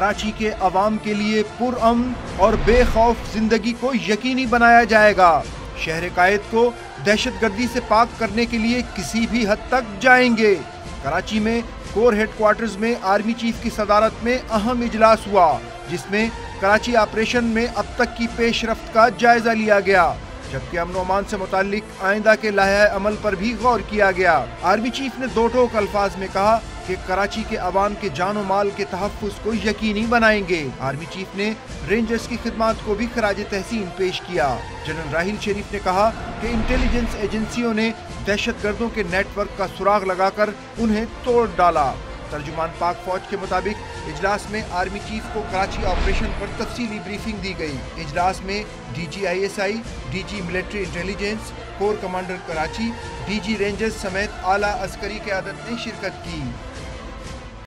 کراچی کے عوام کے لیے پرامن اور بے خوف زندگی کو یقینی بنایا جائے گا۔ شہر قائد کو دہشت گردی سے پاک کرنے کے لیے کسی بھی حد تک جائیں گے۔ کراچی میں کور ہیڈ کوارٹرز میں آرمی چیف کی صدارت میں اہم اجلاس ہوا، جس میں کراچی آپریشن میں اب تک کی پیش رفت کا جائزہ لیا گیا، جبکہ امن و امان سے متعلق آئندہ کے لائحہ عمل پر بھی غور کیا گیا۔ آرمی چیف نے دو ٹوک الفاظ میں کہا کہ کراچی کے عوام کے جان و مال کے تحفظ کو یقینی بنائیں گے۔ آرمی چیف نے رینجرز کی خدمات کو بھی خراج تحسین پیش کیا۔ جنرل راحیل شریف نے کہا کہ انٹیلیجنس ایجنسیوں نے دہشت گردوں کے نیٹ ورک کا سراغ لگا کر انہیں توڑ ڈالا۔ ترجمان پاک فوج کے مطابق اجلاس میں آرمی چیف کو کراچی آپریشن پر تفصیلی بریفنگ دی گئی۔ اجلاس میں D G I S I, D G military intelligence, corps commander Karachi, D G rangers سمیت اعلیٰ عسکری قیادت نے شرکت کی۔